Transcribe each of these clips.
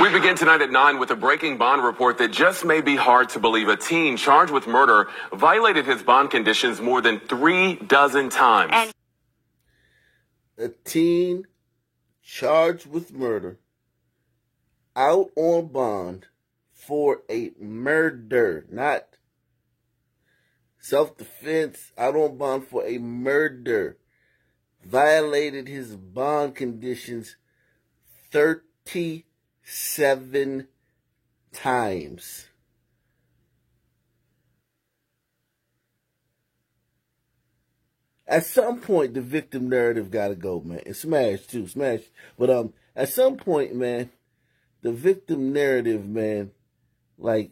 We begin tonight at 9 with a breaking bond report that just may be hard to believe. A teen charged with murder violated his bond conditions more than 36 times. A teen charged with murder out on bond for a murder, not self-defense, out on bond for a murder, violated his bond conditions 37 times. At some point, the victim narrative got to go, man. And smash, too. Smash. But at some point, man, the victim narrative, man, like,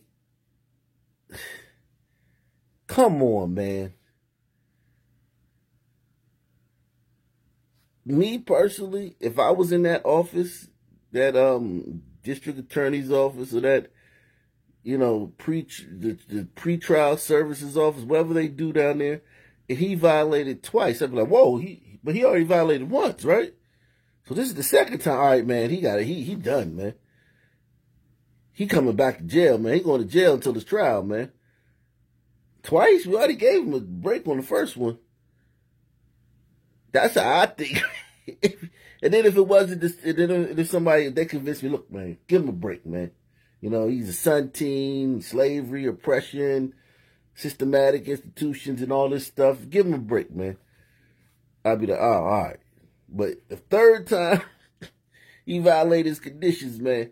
come on, man. Me, personally, if I was in that office, that district attorney's office, or that, you know, the pretrial services office, whatever they do down there, and he violated twice, I'd be like, whoa, but he already violated once, right? So this is the second time. All right, man, he done, man. He coming back to jail, man. He going to jail until his trial, man. Twice? We already gave him a break on the first one. That's how I think. And then if it wasn't, if somebody, they convinced me, look, man, give him a break, man. You know, he's a son teen, slavery, oppression, systematic institutions and all this stuff. Give him a break, man. I'd be like, oh, all right. But the third time he violated his conditions, man,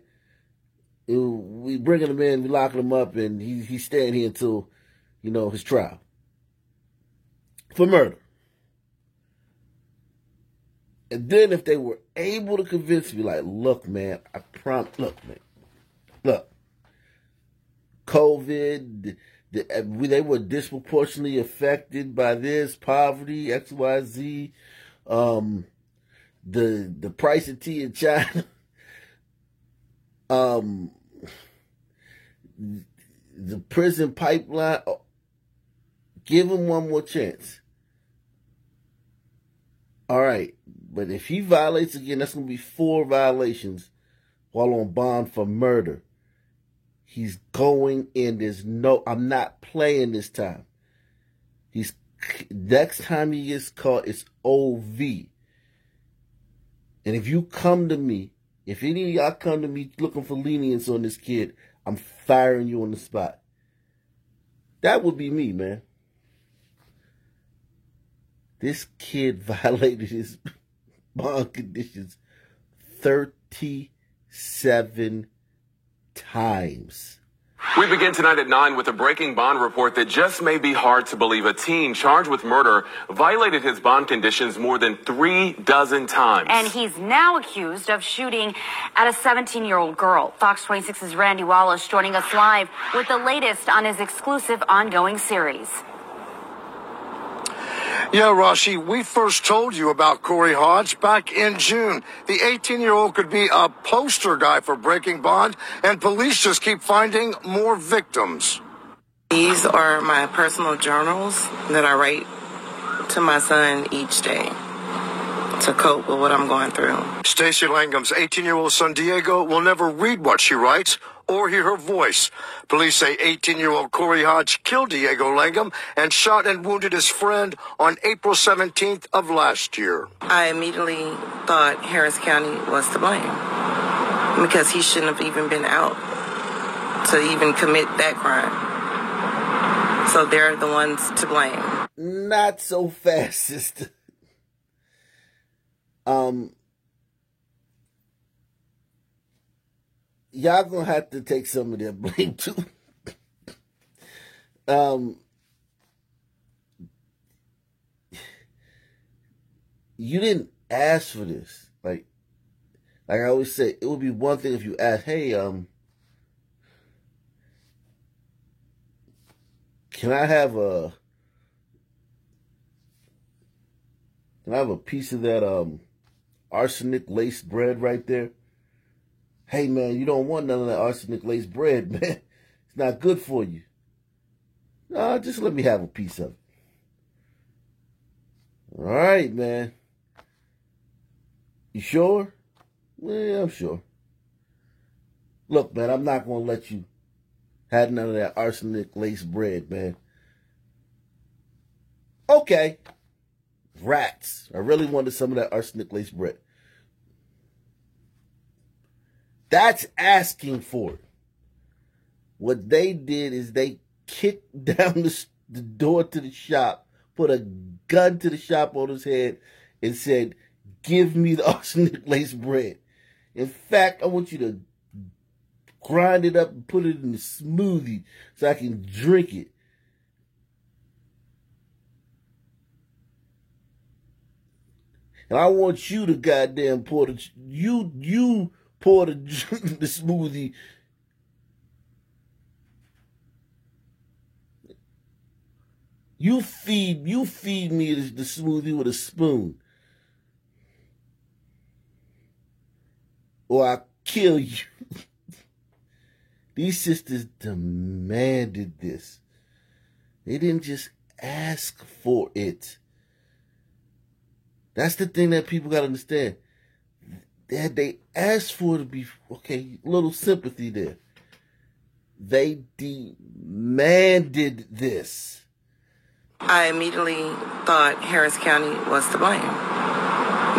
we bringing him in, we locking him up, and he's staying here until, you know, his trial for murder. And then if they were able to convince me, like, look, man, look, COVID, they were disproportionately affected by this, poverty, XYZ, the price of tea in China, the prison pipeline. Give him one more chance. All right, but if he violates again, that's going to be 4 violations while on bond for murder. He's going in. I'm not playing this time. Next time he gets caught, it's OV. And if you come to me, if any of y'all come to me looking for lenience on this kid, I'm firing you on the spot. That would be me, man. This kid violated his bond conditions 37 times. We begin tonight at 9 with a breaking bond report that just may be hard to believe. A teen charged with murder violated his bond conditions more than 36 times. And he's now accused of shooting at a 17-year-old girl. Fox 26's Randy Wallace joining us live with the latest on his exclusive ongoing series. Yeah, Rashi, we first told you about Corey Hodge back in June. The 18-year-old could be a poster guy for breaking bond, and police just keep finding more victims. These are my personal journals that I write to my son each day to cope with what I'm going through. Stacey Langham's 18-year-old son Diego will never read what she writes or hear her voice. Police say 18-year-old Corey Hodge killed Diego Langham and shot and wounded his friend on April 17th of last year. I immediately thought Harris County was to blame because he shouldn't have even been out to even commit that crime. So they're the ones to blame. Not so fast, sister. Y'all gonna have to take some of that blame too. You didn't ask for this. Like I always say, it would be one thing if you asked, hey, can I have a piece of that arsenic laced bread right there? Hey, man, you don't want none of that arsenic-laced bread, man. It's not good for you. No, just let me have a piece of it. All right, man. You sure? Yeah, I'm sure. Look, man, I'm not going to let you have none of that arsenic-laced bread, man. Okay. Rats. I really wanted some of that arsenic-laced bread. That's asking for it. What they did is they kicked down the door to the shop, put a gun to the shop on his head, and said, "Give me the arsenic-laced bread. In fact, I want you to grind it up and put it in the smoothie so I can drink it." And I want you to goddamn pour the pour the smoothie. You feed me the smoothie with a spoon, or I'll kill you. These sisters demanded this. They didn't just ask for it. That's the thing that people got to understand. They asked for it to be, okay, a little sympathy there. They demanded this. I immediately thought Harris County was to blame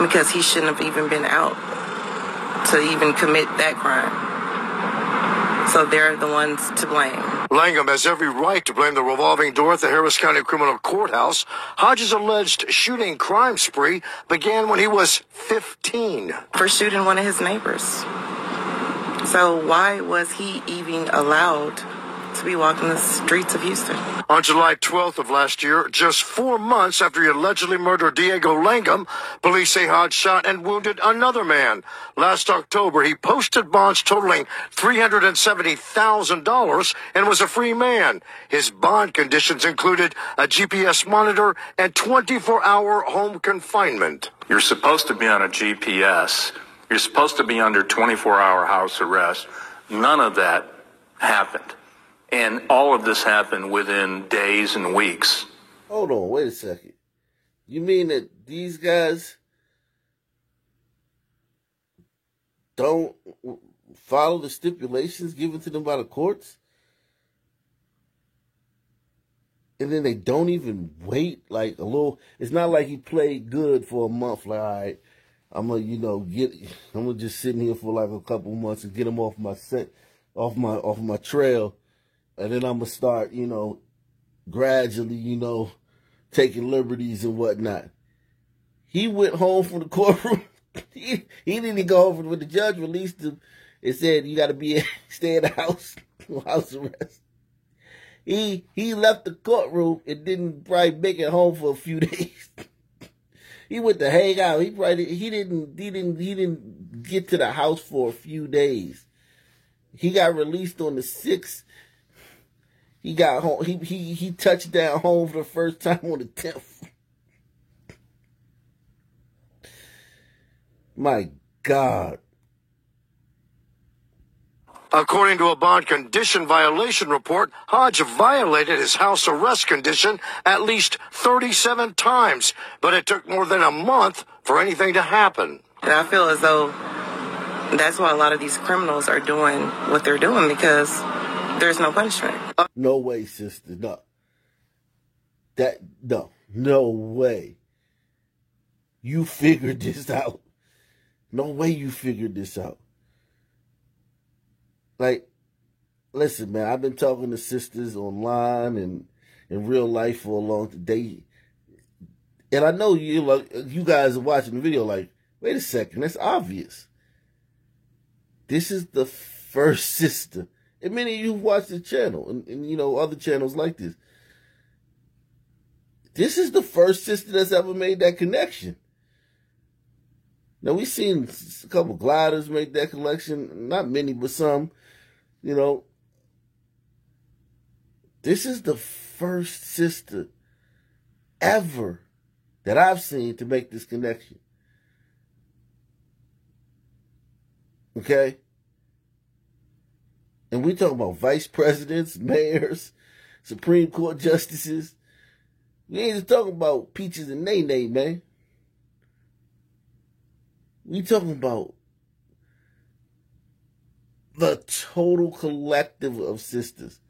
because he shouldn't have even been out to even commit that crime. So they're the ones to blame. Langham has every right to blame the revolving door at the Harris County Criminal Courthouse. Hodges' alleged shooting crime spree began when he was 15. For shooting one of his neighbors. So why was he even allowed to be walking the streets of Houston? On July 12th of last year, just 4 months after he allegedly murdered Diego Langham, police say Hodge shot and wounded another man. Last October, he posted bonds totaling $370,000 and was a free man. His bond conditions included a GPS monitor and 24-hour home confinement. You're supposed to be on a GPS. You're supposed to be under 24-hour house arrest. None of that happened. And all of this happened within days and weeks. Hold on, wait a second. You mean that these guys don't follow the stipulations given to them by the courts? And then they don't even wait like a little. It's not like he played good for a month. Like, all right, I'm gonna just sit in here for like a couple months and get him off my off my trail. And then I'm going to start, gradually, taking liberties and whatnot. He went home from the courtroom. he didn't go home when the judge released him and said, you got to stay in the house, house arrest. He left the courtroom and didn't probably make it home for a few days. He went to hang out. He didn't get to the house for a few days. He got released on the 6th. He got home. He touched down home for the first time on the 10th. My God. According to a bond condition violation report, Hodge violated his house arrest condition at least 37 times, but it took more than a month for anything to happen. And I feel as though that's why a lot of these criminals are doing what they're doing, because there's no punishment. No way, sister. No way. You figured this out. No way you figured this out. Like, listen, man, I've been talking to sisters online and in real life for a long time. And I know you guys are watching the video like, wait a second, that's obvious. This is the first sister. And many of you watch the channel and other channels like this. This is the first sister that's ever made that connection. Now, we've seen a couple gliders make that connection. Not many, but some. This is the first sister ever that I've seen to make this connection. Okay? And we talking about vice presidents, mayors, Supreme Court justices. We ain't just talking about Peaches and Nene, man. We talking about the total collective of sisters.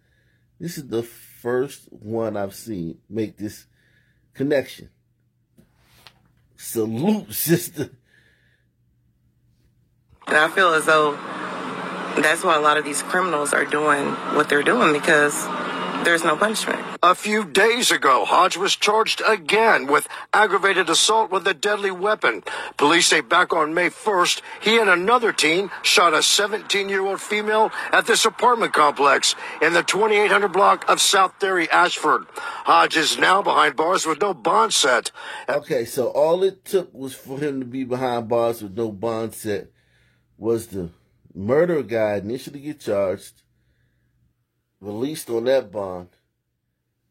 This is the first one I've seen make this connection. Salute, sister. And I feel as though that's why a lot of these criminals are doing what they're doing, because there's no punishment. A few days ago, Hodge was charged again with aggravated assault with a deadly weapon. Police say back on May 1st, he and another teen shot a 17-year-old female at this apartment complex in the 2800 block of South Theory, Ashford. Hodge is now behind bars with no bond set. Okay, so all it took was for him to be behind bars with no bond set was the murder guy initially get charged, released on that bond,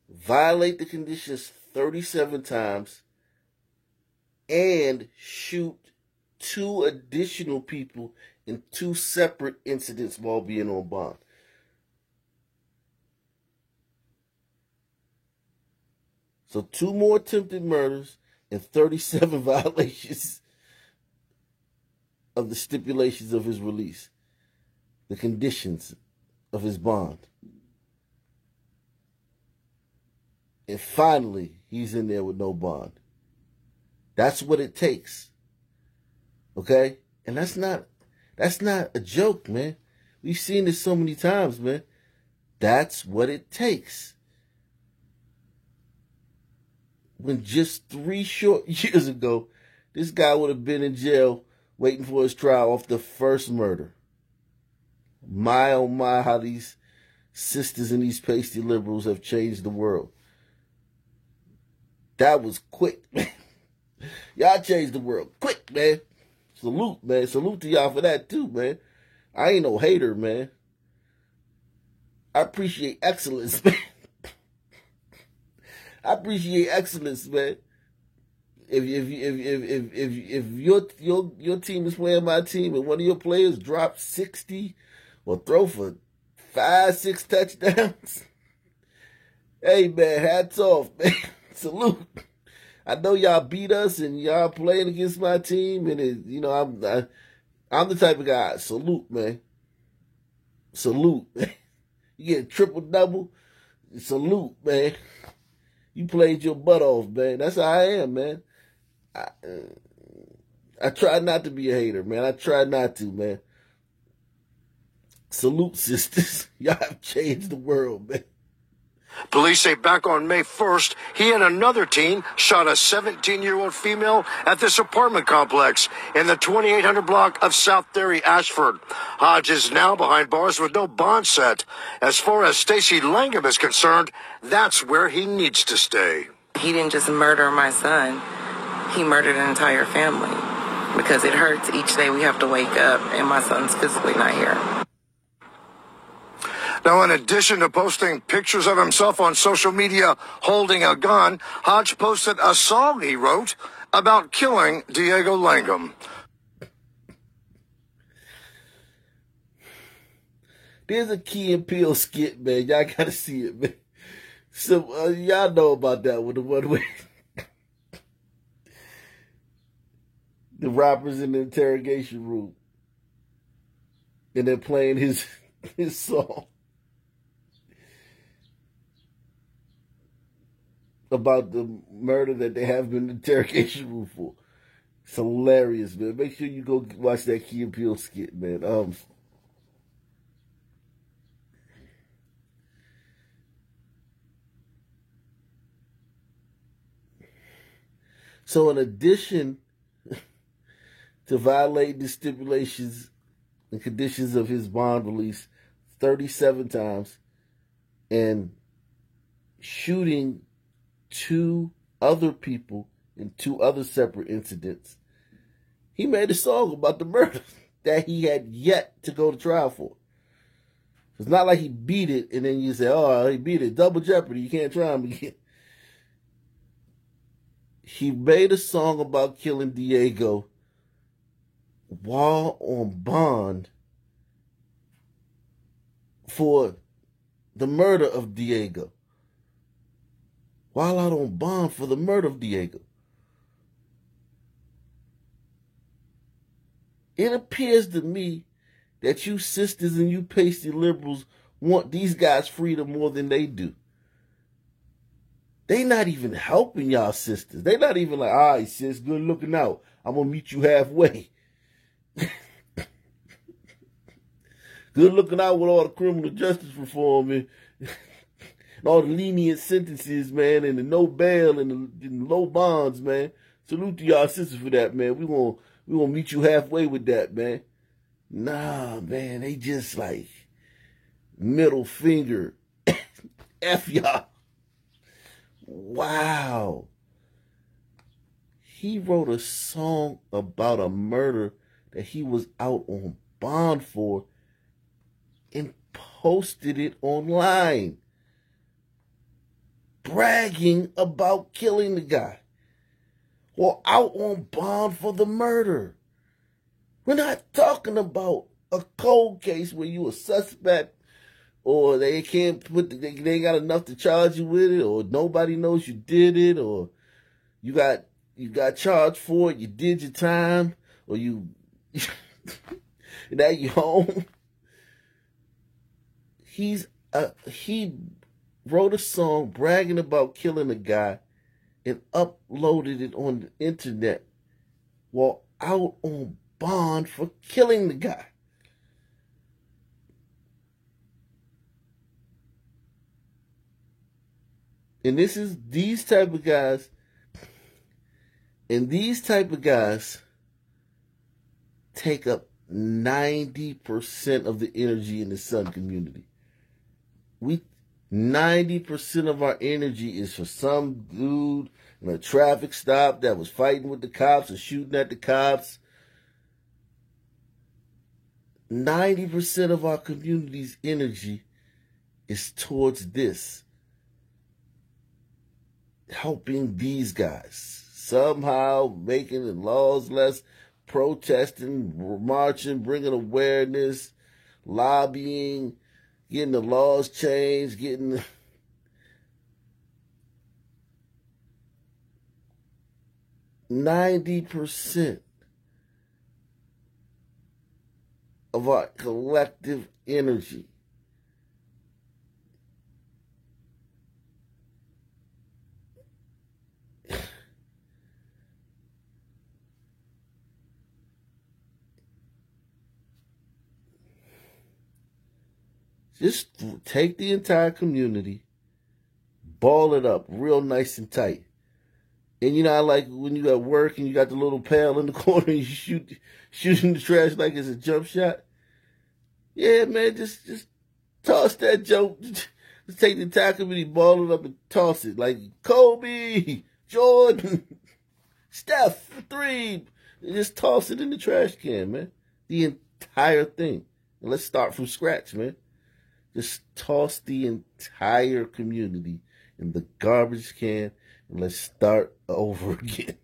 violate the conditions 37 times, and shoot 2 additional people in 2 separate incidents while being on bond. So 2 more attempted murders and 37 violations of the stipulations of his release, the conditions of his bond. And finally, he's in there with no bond. That's what it takes. Okay? And that's not a joke, man. We've seen this so many times, man. That's what it takes. When just 3 short years ago, this guy would have been in jail waiting for his trial off the first murder. My, oh my, how these sisters and these pasty liberals have changed the world. That was quick, man. Y'all changed the world quick, man. Salute, man. Salute to y'all for that, too, man. I ain't no hater, man. I appreciate excellence, man. I appreciate excellence, man. If your team is playing my team and one of your players drops 60 or throw for 5-6 touchdowns, hey man, hats off, man. Salute. I know y'all beat us and y'all playing against my team, and I'm the type of guy. Salute, man. Salute, man. You get a triple double. Salute, man. You played your butt off, man. That's how I am, man. I try not to be a hater, man. I try not to, man. Salute, sisters. Y'all have changed the world, man. Police say back on May 1st, he and another teen shot a 17-year-old female at this apartment complex in the 2800 block of South Theory, Ashford. Hodge is now behind bars with no bond set. As far as Stacey Langham is concerned, that's where he needs to stay. He didn't just murder my son. He murdered an entire family, because it hurts each day we have to wake up and my son's physically not here. Now, in addition to posting pictures of himself on social media holding a gun, Hodge posted a song he wrote about killing Diego Langham. There's a Key and Peele skit, man. Y'all gotta see it, man. So, y'all know about that one, the one way the rappers in the interrogation room, and they're playing his song about the murder that they have been in the interrogation room for. It's hilarious, man. Make sure you go watch that Key and Peele skit, man. So in addition to violating the stipulations and conditions of his bond release 37 times and shooting 2 other people in 2 other separate incidents, he made a song about the murder that he had yet to go to trial for. It's not like he beat it and then you say, oh, he beat it. Double jeopardy. You can't try him again. He made a song about killing Diego while on bond for the murder of Diego. While out on bond for the murder of Diego. It appears to me that you sisters and you pasty liberals want these guys' freedom more than they do. They not even helping y'all sisters. They not even like, all right, sis, good looking out. I'm going to meet you halfway. Good looking out with all the criminal justice reform and all the lenient sentences, man, and the no bail and the low bonds, man. Salute to y'all sisters for that, man. We gonna meet you halfway with that, man. Nah, man, they just like middle finger. F y'all. Wow. He wrote a song about a murder that he was out on bond for and posted it online, bragging about killing the guy or out on bond for the murder. We're not talking about a cold case where you a suspect or they can't they ain't got enough to charge you with it, or nobody knows you did it, or you got charged for it, you did your time, or you now you home. He wrote a song bragging about killing a guy and uploaded it on the internet while out on bond for killing the guy. And these type of guys, take up 90% of the energy in the Sun community. 90% of our energy is for some dude in a traffic stop that was fighting with the cops or shooting at the cops. 90% of our community's energy is towards this. Helping these guys. Somehow making the laws less, protesting, marching, bringing awareness, lobbying, getting the laws changed, getting 90% of our collective energy just take the entire community, ball it up real nice and tight. And you know, I like when you at work and you got the little pail in the corner and you shoot in the trash like it's a jump shot. Yeah, man, just toss that joke. Just take the entire community, ball it up and toss it. Like Kobe, Jordan, Steph, 3. Just toss it in the trash can, man. The entire thing. And let's start from scratch, man. Just toss the entire community in the garbage can and let's start over again.